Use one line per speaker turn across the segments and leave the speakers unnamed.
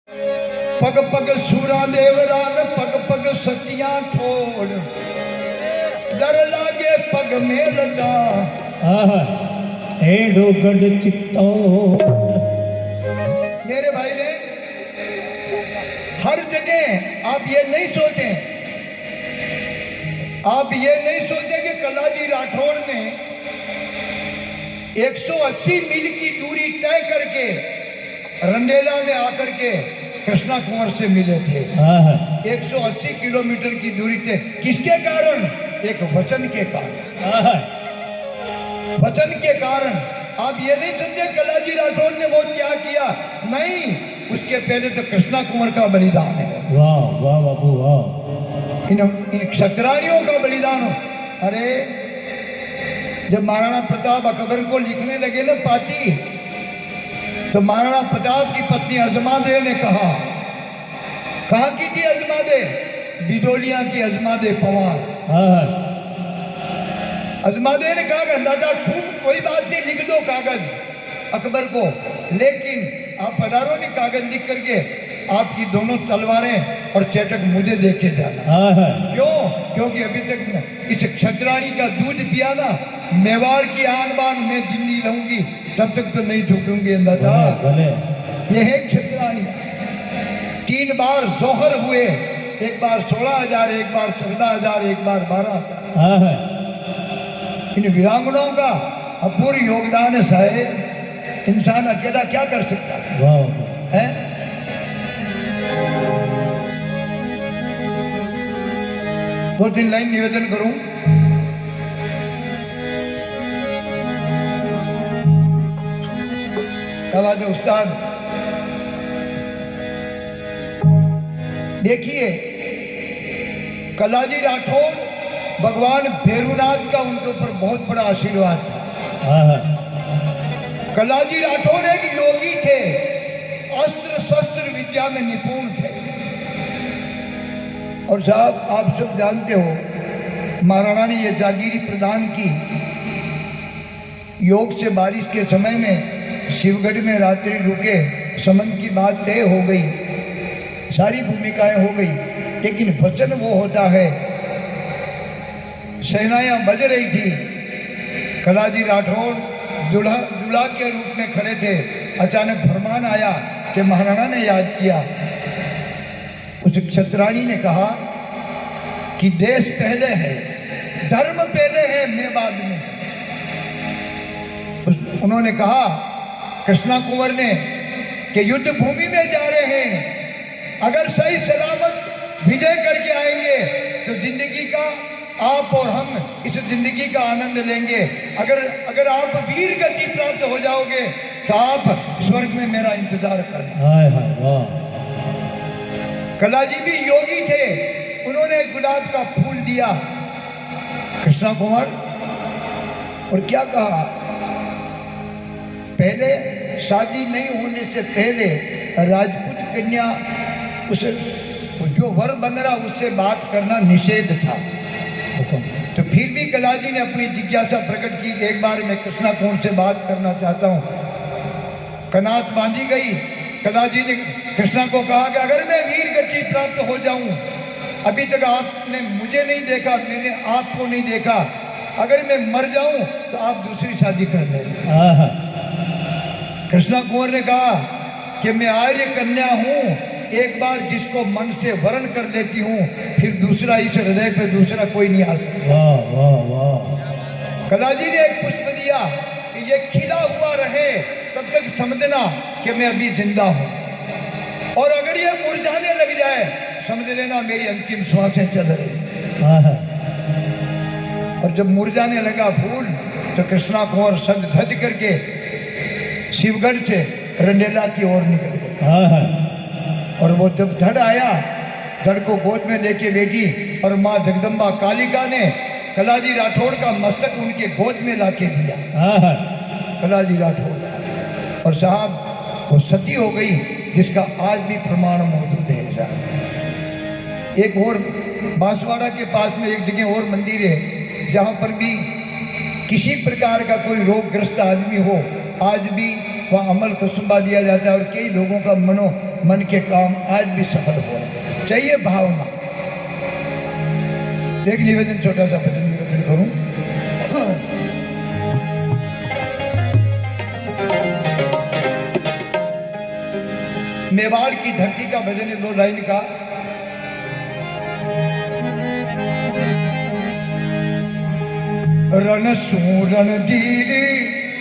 पग पग सूरा देवरान पग पग सतियां ठोड़, डर लागे पग में लदा
एडो गढ़ चित्तो।
मेरे भाई ने हर जगह आप ये नहीं सोचें, आप ये नहीं सोचें कि कलाजी राठौड़ ने 180 मील की दूरी तय करके रंडेला में आकर के कृष्णा कुंवर से मिले थे। 180 किलोमीटर की दूरी थे। किसके कारण? एक वचन के कारण, वचन के कारण। आप ये नहीं समझे कलाजी राठौड़ ने वो क्या किया, नहीं, उसके पहले तो कृष्णा कुंवर का बलिदान है।
वाह वाह बाबू वाह।
इन क्षत्राणियों का बलिदान हो। अरे जब महाराणा प्रताप अकबर को लिखने लगे ना पाती, तो महाराणा प्रताप की पत्नी अजमादे ने कहा की थी अजमादे? बिजोलिया की अजमादे पवार। अजमादे ने कहा दादा खूब, कोई बात नहीं, लिख दो कागज अकबर को, लेकिन आप पधारो नहीं, कागज लिख करके आपकी दोनों तलवारें और चेटक मुझे देके जाना। क्यों? क्योंकि अभी तक इस क्षत्राणी का दूध पिया ना, मेवाड़ की आन बान में जिंदगी रहूंगी, तब तक तो नहीं झुकूंगी दादा। ये है क्षत्राणी। 3 बार जोहर हुए, एक बार 16,000, एक बार 14,000, एक बार 12,000। इन वीरांगनाओं का अपूर्व योगदान है साहेब। इंसान अकेला क्या कर सकता है? 2-3 लाइन निवेदन करूं। आवाज उस्ताद, देखिए कलाजी राठौड़, भगवान भैरूनाथ का उनके ऊपर बहुत बड़ा आशीर्वाद था। कलाजी राठौड़ एक योगी थे, अस्त्र शस्त्र विद्या में निपुण थे। और साहब आप सब जानते हो, महाराणा ने यह जागीरी प्रदान की। योग से बारिश के समय में शिवगढ़ में रात्रि रुके, संबंध की बात तय हो गई, सारी भूमिकाएं हो गई, लेकिन वचन वो होता है। सेनाएं बज रही थी, कलाजी राठौड़ दूल्हा के रूप में खड़े थे। अचानक फरमान आया कि महाराणा ने याद किया। उस क्षत्राणी ने कहा कि देश पहले है, धर्म पहले है, मैं बाद में। उन्होंने कहा कृष्णा कुंवर ने कि युद्ध भूमि में जा रहे हैं, अगर सही सलामत विजय करके आएंगे तो जिंदगी का आप और हम इस जिंदगी का आनंद लेंगे। अगर आप वीर गति प्राप्त हो जाओगे तो आप स्वर्ग में मेरा इंतजार करना। कलाजी भी योगी थे, उन्होंने गुलाब का फूल दिया कृष्णा कुंवर, और क्या कहा, पहले शादी नहीं होने से पहले राजपूत कन्या उसे जो वर बन रहा उससे बात करना निषेध था। तो फिर भी कलाजी ने अपनी जिज्ञासा प्रकट की कि एक बार मैं कृष्णा कुंवर से बात करना चाहता हूँ। कनात बांधी गई। कलाजी ने कृष्णा को कहा कि अगर मैं वीर गति प्राप्त हो जाऊं, अभी तक आपने मुझे नहीं देखा, मैंने आपको नहीं देखा, अगर मैं मर जाऊं तो आप दूसरी शादी कर लेना। कृष्णा कुंवर ने कहा कि मैं आर्य कन्या हूं, एक बार जिसको मन से वरण कर लेती हूं, फिर दूसरा इस हृदय पे दूसरा कोई नहीं आ सकता।
वाह वाह वाह।
कलाजी ने एक पुष्प दिया कि ये खिला हुआ रहे, तब तक समझना कि मैं अभी जिंदा हूं, और अगर ये मुरझाने लग जाए समझ लेना मेरी अंतिम श्वासें चल रही। और जब मुरझाने लगा फूल तो कृष्णा कुंवर सज धज करके शिवगढ़ से रंडेला की ओर निकल गए। और वो जब धड़ आया, धड़ को गोद में लेके बैठी, और माँ जगदम्बा कालिका ने कलाजी राठौड़ का मस्तक उनके गोद में लाके दिया। कलाजी राठौड़, और साहब वो सती हो गई, जिसका आज भी प्रमाण मौजूद है। साहब एक और बांसवाड़ा के पास में एक जगह और मंदिर है, जहाँ पर भी किसी प्रकार का कोई रोगग्रस्त आदमी हो, आज भी वहाँ अमल कुसुम्बा दिया जाता है, और कई लोगों का मन के काम आज भी सफल हो रहे। चाहिए भावना। एक निवेदन, छोटा सा भजन निवेदन करूं। मेवाड़ की धरती का भजन है, 2 लाइन का। रण सूरन धीरे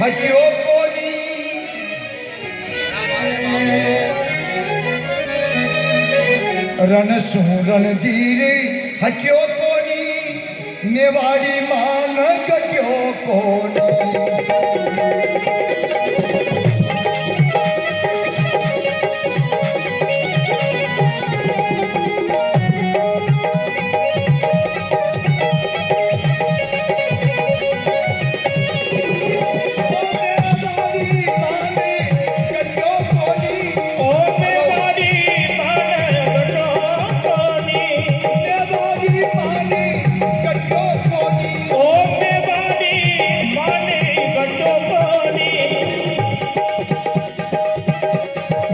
हटियो कोनी, रण सूरन धीरे हटियो कोनी, मेवाड़ी मान गटियो कोनी।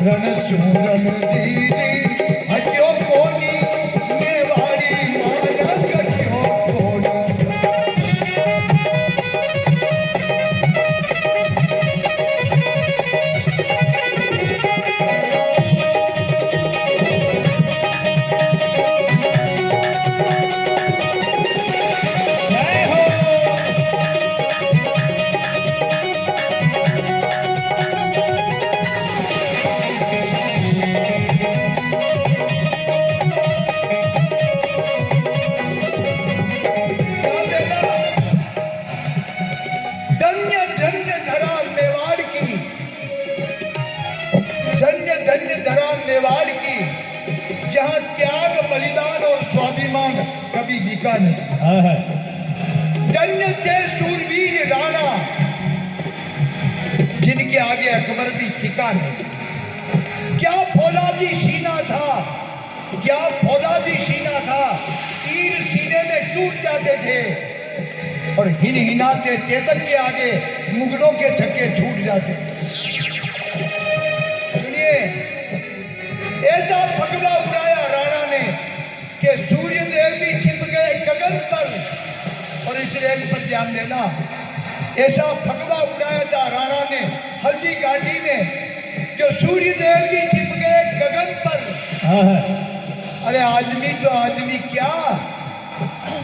रण सूरन धीरे हटियो कोनी, मेवाड़ी मान गटियो कोनी। मेवाड़ की, जहां त्याग, बलिदान और स्वाभिमान कभी बिका नहीं। धन्य थे सूरवीर राणा, जिनके आगे अकबर भी टिका नहीं। क्या फौलादी सीना था, क्या फौलादी सीना था। तीर सीने में टूट जाते थे और हिन हिनाते चेतक के आगे मुगलों के छक्के छूट जाते। ऐसा फगवा उड़ाया राणा ने कि सूर्य देव भी छिप गए गगन पर। और इस रेल पर ध्यान देना, ऐसा फगवा उड़ाया था राणा ने हल्दी घाटी में, जो सूर्य देव भी छिप गए गगन पर। अरे आदमी तो आदमी क्या,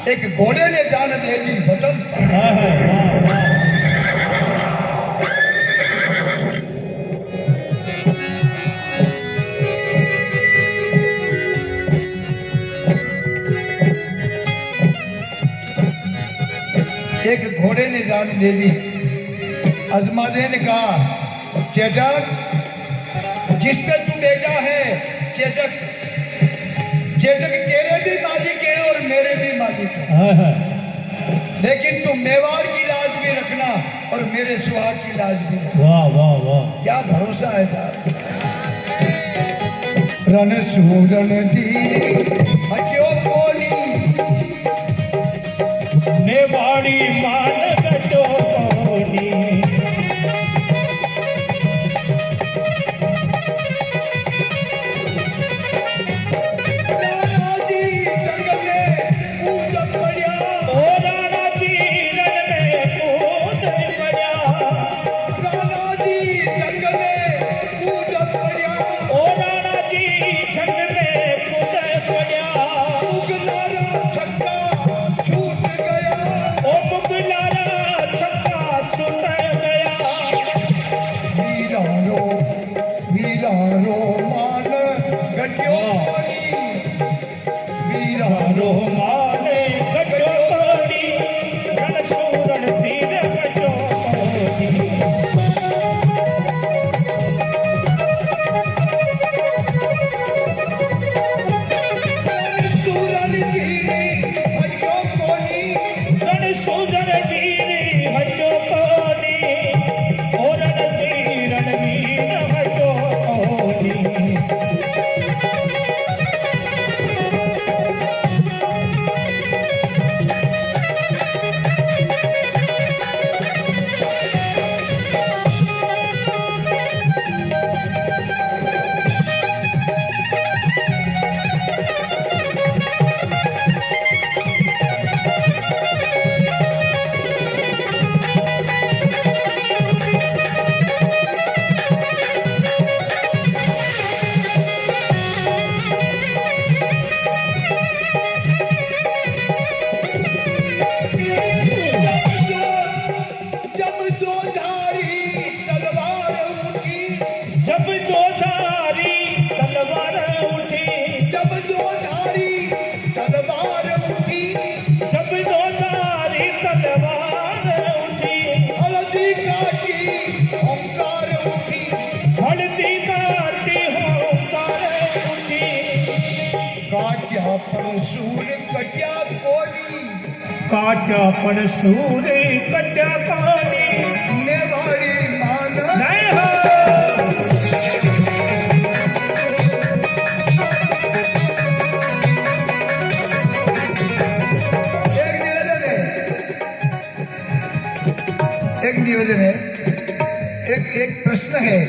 एक घोड़े ने जान दे दी वतन पर। एक घोड़े ने जान दे दी। अजमादे ने कहा, चेतक, जिस पे तू बेटा है, चेतक, चेतक तेरे भी मालिक है और मेरे भी मालिक है, लेकिन तू मेवाड़ की लाज भी रखना और मेरे सुहाग की लाज भी रखना।
वाह वाह वाह,
क्या भरोसा है साहब। रण सूरन धीरे हटियो कोनी,
मेवाड़ी मान गटो कोनी।
राणा जी जंग में कूद पड़ा,
ओ राणा जी रण में कूद पड़ा।
राणा जी जंग में कूद पड़ा,
ओ राणा जी जंग में कूद पड़ा।
मुगलारा छक्का छूट गया,
ओ मुगलारा छक्का छूट गया।
वीरानो वीरानो मान गटियो कोनी, वीरानो
माने गटो कोनी, रण सूरन धीरे गटो कोनी।
सूरन धीरे हटियो कोनी,
रण सूरन धीरे हटो कोनी, ओ रणवीर हटो कोनी।
काट्या परसूर कट्या कोणी
काट्या पण सूर कट्या कोणी
नेवाडी मान
नाही हो
एक निवेदन है, एक प्रश्न है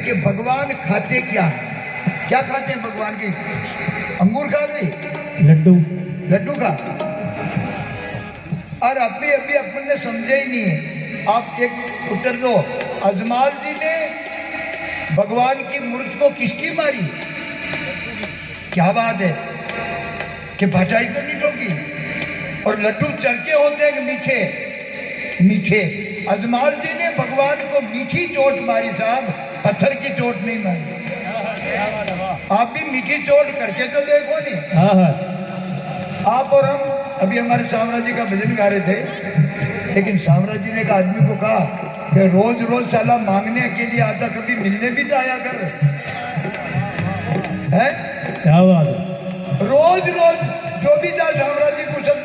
कि भगवान खाते क्या है? क्या खाते हैं भगवान की? अंगूर खा गई,
लड्डू
लड्डू का। और अभी अभी अपन ने समझे ही नहीं है। आप एक उत्तर दो, अजमाल जी ने भगवान की मूर्ति को किसकी मारी? क्या बात है कि भटाई तो नहीं ठोकी। और लड्डू चरके होते हैं मीठे मीठे। अजमाल जी ने भगवान को मीठी चोट मारी साहब, पत्थर की चोट नहीं मारी। आप भी मीठी चोट करके तो देखो नहीं।
हाँ हाँ
आप और हम अभी हमारे सामराज जी का भजन गा रहे थे, लेकिन सामराज जी ने एक आदमी को कहा कि रोज रोज साला मांगने के लिए आता, कभी मिलने भी तो आया कर। है
क्या बात है
रोज रोज जो भी था सामराज जी को सब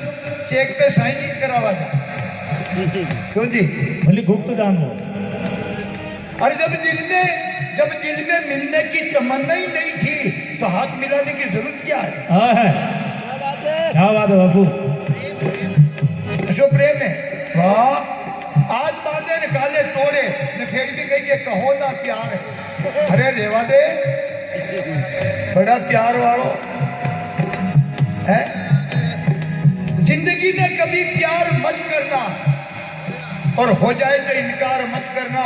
चेक पे साइन नहीं करावा था। क्यों जी?
भले गुप्त दान हो
अरे जब दिल में मिलने की तमन्ना ही नहीं थी तो हाथ मिलाने की जरूरत क्या है?
हाँ है क्या बात है बापू
जो प्रेम है वाह। आज बातें निकाले तोड़े ने फिर भी कही के कहो ना प्यार है। अरे रेवा दे, बड़ा प्यार वालों है। जिंदगी में कभी प्यार मत करना और हो जाए तो इनकार मत करना।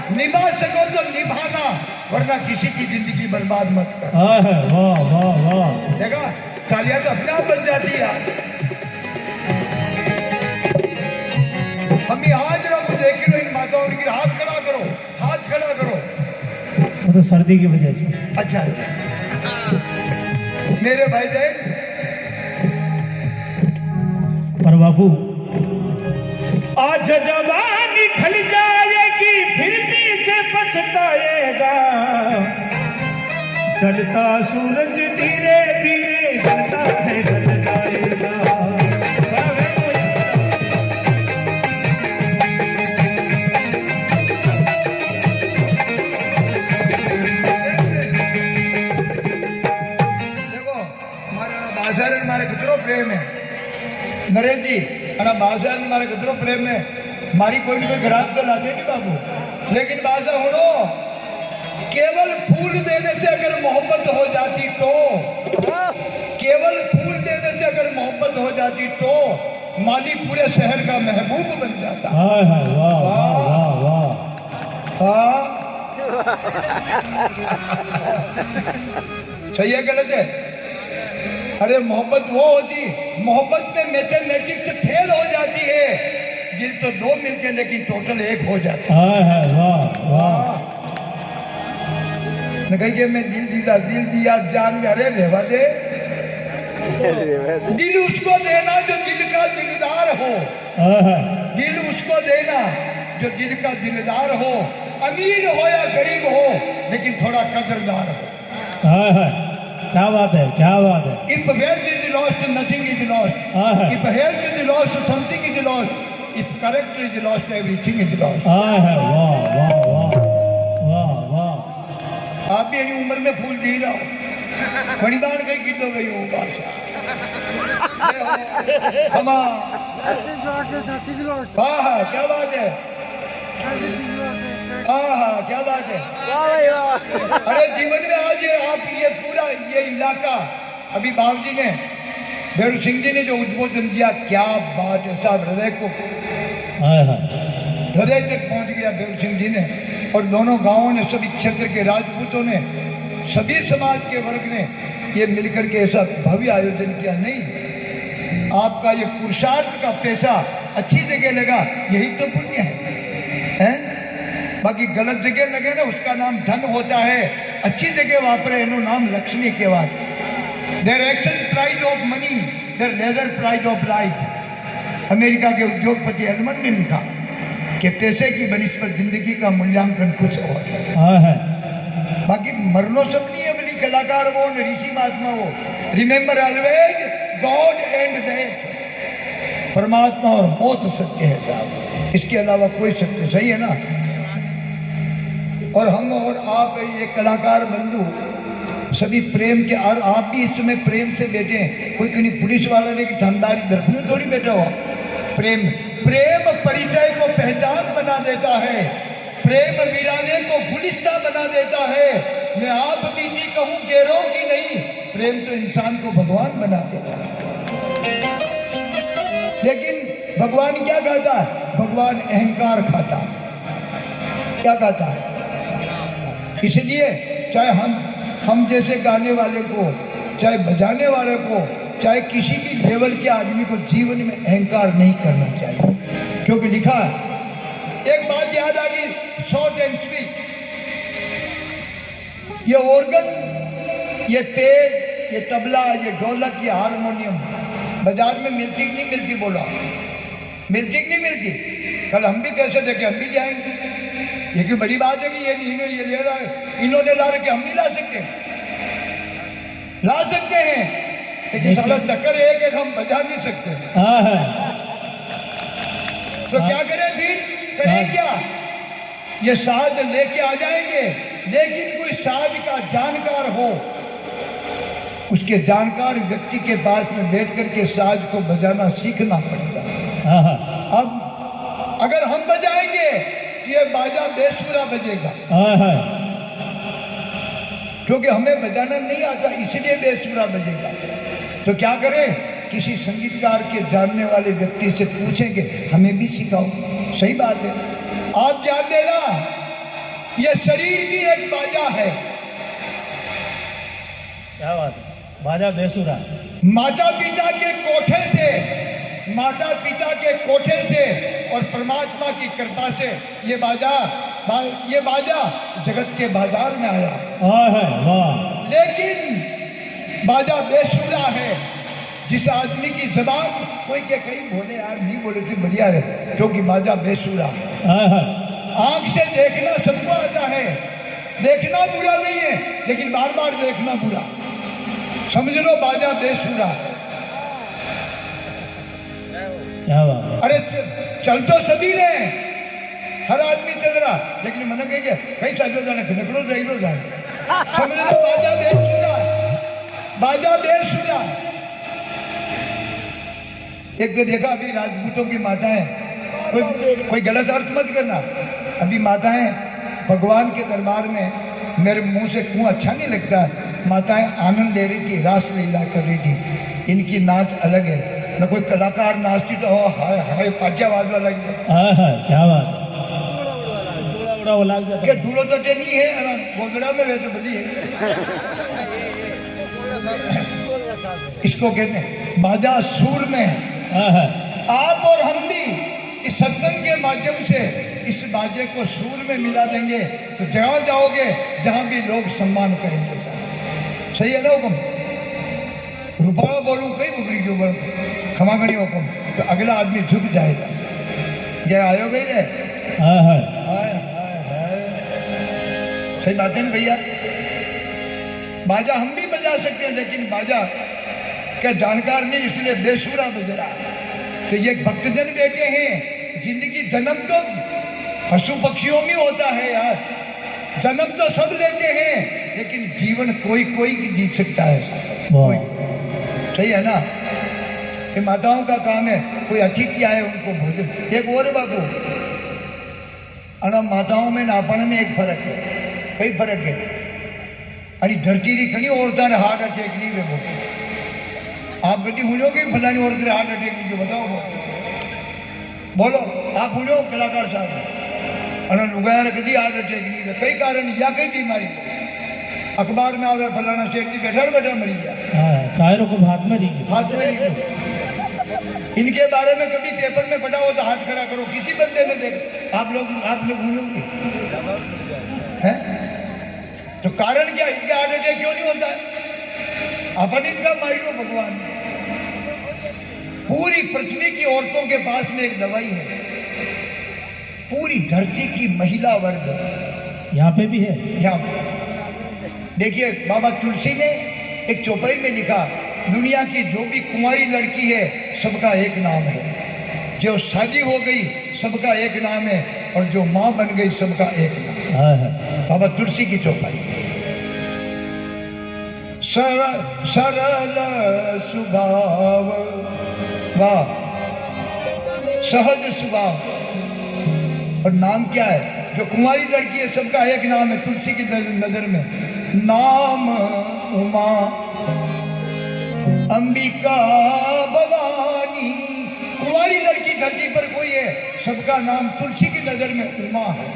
निभा सको तो निभाना, वरना किसी की जिंदगी बर्बाद मत कर।
हाँ है वाह वाह वाह
देखा, तालियां तो अपने आप बच जाती है। हम यहाँ जरा वो देख लो इन माताओं की, हाथ खड़ा करो, हाथ खड़ा करो।
वो तो सर्दी की वजह से।
अच्छा अच्छा मेरे भाई बहन,
पर बापू आज जवानी ढल जाएगी फिर पीछे पछताएगा। ढलता सूरज धीरे धीरे ढलता है ढल जाएगा।
देखो हमारे कितरो प्रेम है नरेश जी, अना बाजार मारे कितरो प्रेम है। मारी कोई ना कोई ग्राहक तो लाते नहीं बाबू, लेकिन बाजा हुड़ो केवल फूल देने से अगर मोहब्बत हो जाती तो, केवल फूल देने से अगर मोहब्बत हो जाती तो माली पूरे शहर का महबूब बन जाता।
हाँ हाँ वाह वाह वाह
हाँ सही है गलत है? अरे मोहब्बत वो होती, मोहब्बत में मैथमेटिक्स फेल हो जाती है। दिल तो दो मिलते लेकिन टोटल एक हो जाता।
हाँ हाँ वाह वाह
न कहिए मैं दिल दिया जान में। अरे रहवा दे, दिल उसको देना जो दिल का दिलदार हो।
हाँ हाँ
दिल उसको देना जो दिल का दिलदार हो। अमीर हो या गरीब हो, लेकिन थोड़ा कदरदार हो।
हाँ हाँ क्या बात है क्या बात है।
If wealth is lost, nothing is lost.
हाँ हाँ
If health is lost, something is lost. If character is lost, everything is lost.
हाँ है वाह वाह वाह वाह वाह।
आप भी यही उम्र में फूल दी रहो, खड़ीदार गई की तो गई हो बादशाह। हम हाँ हाँ क्या बात है। हाँ हाँ क्या बात है। अरे जीवन में आज आप ये पूरा ये इलाका, अभी बाबू जी ने भैरू सिंह जी ने जो उद्बोधन दिया, क्या बात है साहब। हृदय को
हाँ हाँ
हृदय तक पहुंच गया भैरू सिंह जी ने। और दोनों गांवों ने, सभी क्षेत्र के राजपूतों ने, सभी समाज के वर्ग ने ये मिलकर के ऐसा भव्य आयोजन किया। नहीं, आपका ये पुरुषार्थ का पैसा अच्छी जगह लगा, यही तो पुण्य है। बाकी गलत जगह लगे ना, उसका नाम धन होता है। अच्छी जगह वापरे एनु नाम लक्ष्मी के बाद। There excess price of money, there leisure price of life. America के उद्योगपति एलमन ने लिखा कि पैसे की बनिस्बत जिंदगी का मूल्यांकन कुछ और है।
हाँ है
बाकी मरनो सब नहीं है बल्कि कलाकार वो न ऋषि महात्मा वो, remember always God and death, परमात्मा और मौत सत्य है साहब, इसके अलावा कोई सत्य, सही है ना। और हम और आप ये कलाकार बंधु सभी प्रेम के, और आप भी इस समय प्रेम से बैठे हैं, कोई कहीं पुलिस वाला ने कि ठंडारी दरपुर थोड़ी बैठा हुआ। प्रेम प्रेम परिचय को पहचान बना देता है, प्रेम वीराने को गुलिस्ता बना देता है। मैं आप बीती कहूं गेरों की नहीं, प्रेम तो इंसान को भगवान बना देता है। लेकिन भगवान क्या कहता है? भगवान अहंकार खाता है। क्या कहता है? इसलिए चाहे हम जैसे गाने वाले को, चाहे बजाने वाले को, चाहे किसी भी लेवल के आदमी को जीवन में अहंकार नहीं करना चाहिए, क्योंकि लिखा है। एक बात याद आ गई, शॉर्ट एंड स्वीट, ये ऑर्गन, ये पेड़, ये तबला, ये ढोलक, ये हारमोनियम बाजार में मिलती कि नहीं मिलती? बोला मिलती कि नहीं मिलती? कल हम भी पैसे देके हम भी जाएंगे। ये क्यों बड़ी बात है कि ये ले रहा है, इन्होंने ला रखे, हम नहीं ला सकते? ला सकते हैं, लेकिन सारा चक्कर एक एक हम बजा नहीं सकते। तो क्या करें फिर? करें क्या? ये साज लेके आ जाएंगे, लेकिन कोई साज का जानकार हो, उसके जानकार व्यक्ति के पास में बैठ करके साज को बजाना सीखना पड़ेगा। अब अगर हम बजाएंगे तो ये बाजा बेसुरा बजेगा, क्योंकि हमें बजाना नहीं आता, इसलिए बेसुरा बजेगा। तो क्या करें? किसी संगीतकार के जानने वाले व्यक्ति से पूछेंगे, हमें भी सिखाओ। सही बात है। आप ध्यान देना, ये शरीर भी एक बाजा है।
क्या बात है? बाजा बेसुरा।
माता पिता के कोठे से, माता पिता के कोठे से और परमात्मा की कृपा से ये बाजा जगत के बाजार में आया।
वाह।
लेकिन बाजा बेसुरा है। जिस आदमी की जबान, कोई के कहीं बोले यार नहीं बोले थे बढ़िया है, क्योंकि बाजा बेसुरा है। आंख से देखना सबको आता है, देखना बुरा नहीं है, लेकिन बार बार देखना बुरा। समझ लो बाजा बेसुरा है।
क्या बात?
अरे चल तो सभी रहे, हर आदमी चल रहा, लेकिन मन कहेंगे कहीं चलो जाने, निकलो जाइलो जाने। समझ लो बाजा बेसुरा है, बाजा बेसुरा। एक तो देखा अभी राजपूतों की माताएं, कोई गलत अर्थ मत करना, अभी माताएं भगवान के दरबार में, मेरे मुंह से क्यों अच्छा नहीं लगता, माताएं आनंद ले रही थी, रास लीला कर रही थी। इनकी नाच अलग है, न कोई कलाकार नाचती तो हाय हाय पाटियावाद वाला
क्या बात?
के दूल्हो तो नहीं है, गोदड़ा में वैसे बली है। इसको कहते हैं बाजा सूर में। आप और हम भी इस सत्संग के माध्यम से इस बाजे को सूर में मिला देंगे, तो जहाँ जाओगे जहाँ भी लोग सम्मान करेंगे। सही है ना हुक्म? रुपया बोलूँ कई बुकड़ी के ऊपर क्षमा करी हुक्म, तो अगला आदमी झुक जाएगा। जय आयो गई रे। सही बात है ना भैया? बाजा हम भी बजा सकते हैं, लेकिन बाजा का जानकार नहीं, इसलिए बेसुरा बज रहा है। तो ये भक्तजन बैठे हैं, जिंदगी जन्म तो पशु पक्षियों में होता है यार, जन्म तो सब लेते हैं, लेकिन जीवन कोई कोई जीत सकता है कोई। सही है ना? ये माताओं का काम है, कोई अतिथि आए उनको भोजन। एक और बाबू, अना माताओं में नापण में एक फर्क है, कई फर्क है। अरे धरती री खड़ी औरतां ने हार्ट अटैक नहीं वे बोलते। आप गड्डी भूलोगे फलानी औरत ने हार्ट अटैक नहीं, बताओ बोलो आप भूलो कलाकार साहब, अना लुगाया ने कभी हार्ट अटैक नहीं वे, कई कारण या कई बीमारी। अखबार में आवे फलाना सेठ जी बैठा बैठा मरी गया,
शायरों को हाथ में नहीं।
इनके बारे में कभी पेपर में पढ़ा हो तो हाथ खड़ा करो, किसी बंदे ने देख। आप लोग भूलोगे हैं? तो कारण क्या? इनके हार्ट अटैक क्यों नहीं होता है? अपन इसका मारियो भगवान। पूरी पृथ्वी की औरतों के पास में एक दवाई है, पूरी धरती की महिला वर्ग
यहाँ पे भी है।
यहाँ देखिए बाबा तुलसी ने एक चौपाई में लिखा, दुनिया की जो भी कुंवारी लड़की है सबका एक नाम है, जो शादी हो गई सबका एक नाम है, और जो माँ बन गई सबका एक नाम है। बाबा तुलसी की चौपाई। सरल सरल स्वभाव, वाह, सहज स्वभाव, और नाम क्या है? जो कुंवारी लड़की है सबका एक नाम है तुलसी की नजर में, नाम उमा अंबिका भवानी। कुंवारी लड़की धरती पर कोई है, सबका नाम तुलसी की नजर में उमा है,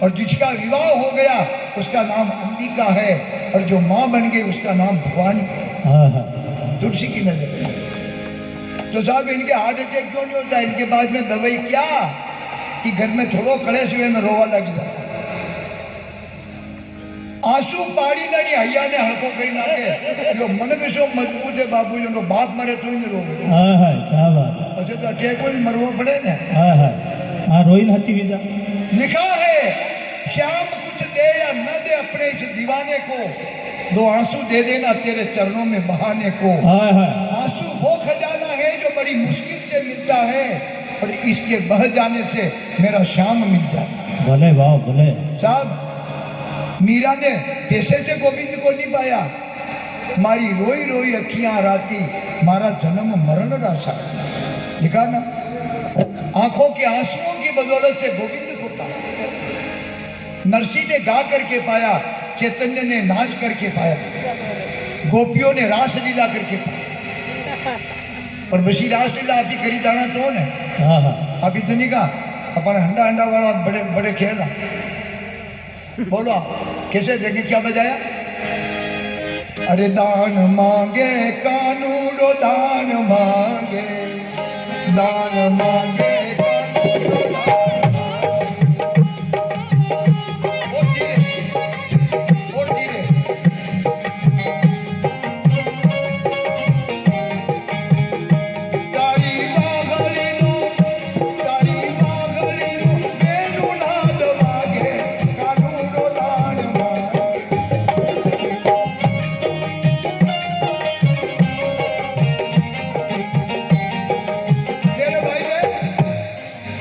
और जिसका विवाह हो गया उसका नाम अंबिका है, और जो माँ बन गई उसका नाम भवानी है, तुलसी की नजर में। तो साहब इनके हार्ट अटैक क्यों नहीं होता? इनके बाद में दवाई क्या कि घर में थोड़ो कलेश हुए न रोवा लग जाता, आंसू पाड़ी नहीं हैया ने हल्को करी नाखे, जो मन के सो मजबूत है बाबू जी, बाप मरे तो ही रो,
क्या बात
अच्छा तो अटैक को मरवा पड़े ना।
हाँ, रोइन हती वीजा
लिखा है, श्याम कुछ दे या न दे अपने इस दीवाने को, दो आंसू दे देना तेरे चरणों में बहाने को। आंसू वो खजाना है जो बड़ी मुश्किल से मिलता है, और इसके बह जाने से मेरा श्याम मिल जाता।
भले वाह भले।
साहब मीरा ने पैसे से गोविंद को नहीं पाया, मारी रोई रोई अखियां राती, मारा जन्म मरण रासा। लिखा ना, आंखों के आंसुओं की बदौलत से गोविंद को पाया। नरसी ने गा करके पाया, चैतन्य ने नाच करके पाया, गोपियों ने रास लीला करके पाया, और बसी रास लीला अभी करी जाना तो है। अभी तो नहीं कहा अपन हंडा हंडा वाला बड़े बड़े खेल। बोलो कैसे देखे क्या बजाया? अरे दान मांगे कानूनो दान मांगे, दान मांगे कानूनो दान मांगे। और धीरे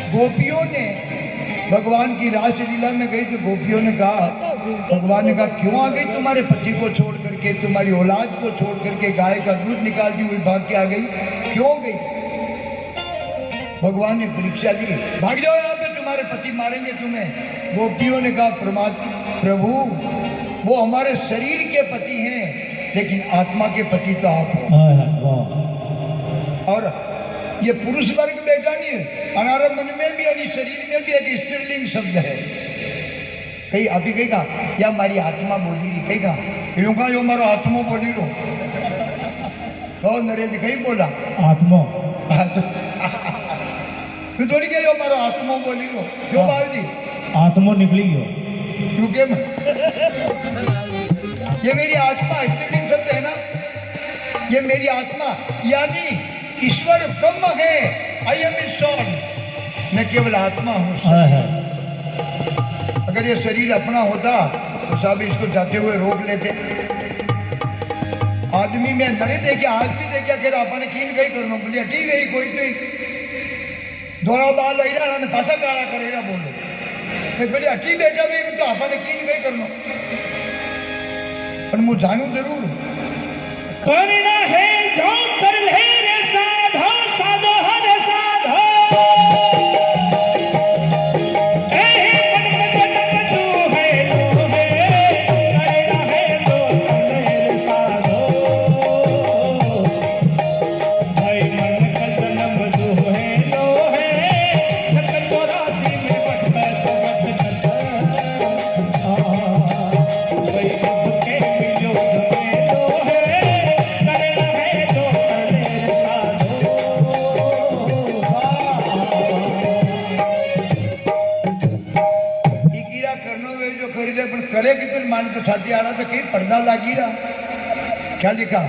गोपियों ने भगवान की रासलीला में गई तो गोपियों ने कहा, भगवान ने कहा क्यों आ गई तुम्हारे पति को छोड़ करके, तुम्हारी औलाद को छोड़ करके, गाय का दूध निकालती हुई भाग के आ गई, क्यों गई? भगवान ने परीक्षा ली, भाग जाओ यहाँ पे, तुम्हारे पति मारेंगे तुम्हें। गोपियों ने कहा प्रभु वो हमारे शरीर के पति हैं, लेकिन आत्मा के पति तो आप हो। और ये पुरुष वर्ग बेटा नहीं, हमारे मन में भी और शरीर में भी एक स्त्रीलिंग शब्द है। कहीं अभी कहीं का या हमारी आत्मा बोली रही, कहीं का यूं का जो हमारा आत्मा बोली रो, कहो नरेश कहीं बोला आत्मा तू थोड़ी कहो हमारा आत्मा बोली रो, क्यों बाबू जी
आत्मा निकली गयो,
क्योंकि ये मेरी आत्मा स्त्रीलिंग शब्द है ना, ये मेरी आत्मा यानी ईश्वर ब्रह्म है, आई एम इज सोल, मैं केवल आत्मा हूँ। अगर ये शरीर अपना होता तो साहब इसको जाते हुए रोक लेते। आदमी में मरे देखे, आज भी देखे अगर आपने कीन गई करना बोलिए ठीक है कोई नहीं, दौड़ा बाल अहिरा ने पासा काला करेगा बोलो, मैं बोलिए अठी बेटा भी तो आपने कीन गई करना, पर मुझे जानू जरूर
करना है जो कर ले रे साधो साधो हर साधो,
करे कितने मान तो साथी आ रहा तो कहीं पर्दा लागी रहा। क्या लिखा?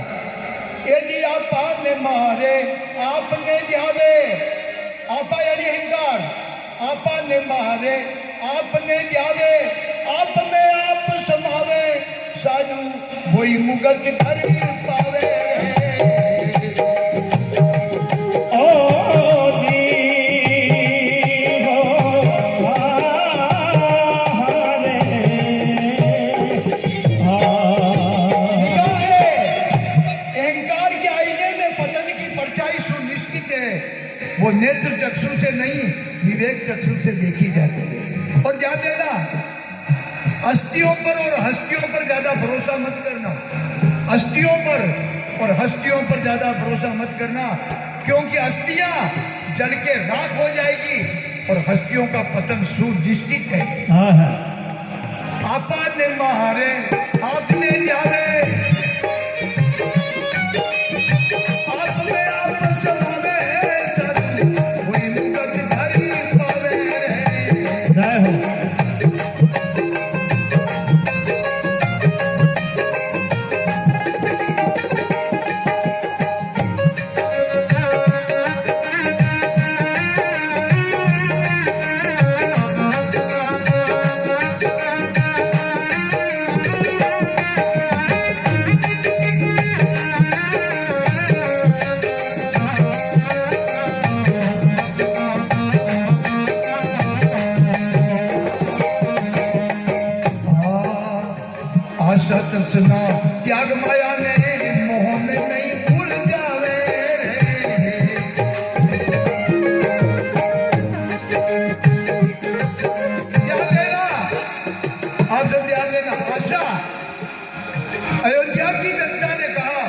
यदि आपा ने मारे आपने जावे, आपा यानी अहंकार, आपा ने मारे आपने जावे, आप में आप समावे, साधु वही मुगत घर पावे
ओ जी हो हरे
अहंकार के आईने में पतन की परछाई सुनिश्चित है। वो नेत्र चक्षु से नहीं विवेक चक्षु से देखी जाती है। और ध्यान देना, अस्थियों पर और हस्तियों पर ज्यादा भरोसा मत करना। अस्थियों पर और हस्तियों पर ज्यादा भरोसा मत करना, क्योंकि अस्थियां जल के राख हो जाएगी और हस्तियों का पतन सुनिश्चित है।
हाँ हाँ
आपा ने मारे आपने जाने आप में आप समावे साधु वही मुगत घर पावे।
जय हो
आशा तृष्णा त्याग माया ने मोह में नहीं भूल जावे रे। ध्यान देना, आप सब ध्यान देना। आशा, अयोध्या की जनता ने कहा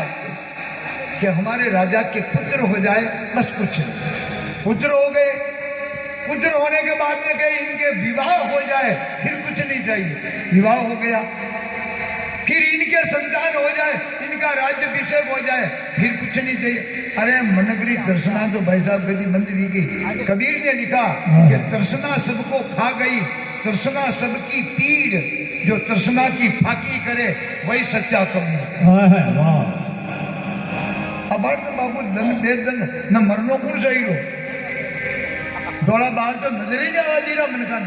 कि हमारे राजा के पुत्र हो जाए, बस कुछ नहीं। पुत्र हो गए, पुत्र होने के बाद में कहे इनके विवाह हो जाए, फिर कुछ नहीं चाहिए। विवाह हो गया, फिर इनके संतान हो जाए, इनका राज्याभिषेक हो जाए, फिर कुछ नहीं चाहिए। अरे मनगरी तृष्णा तो भाई साहब कभी बंद भी गई। कबीर ने लिखा कि तृष्णा सबको खा गई, तृष्णा सबकी पीड़, जो तृष्णा की फाकी करे वही सच्चा कवि।
हाँ है वाह
अब तो बाबू धन दे धन न मरनो कौन सही रो, थोड़ा बात तो नजर ही नहीं आवा दी रहा मन का।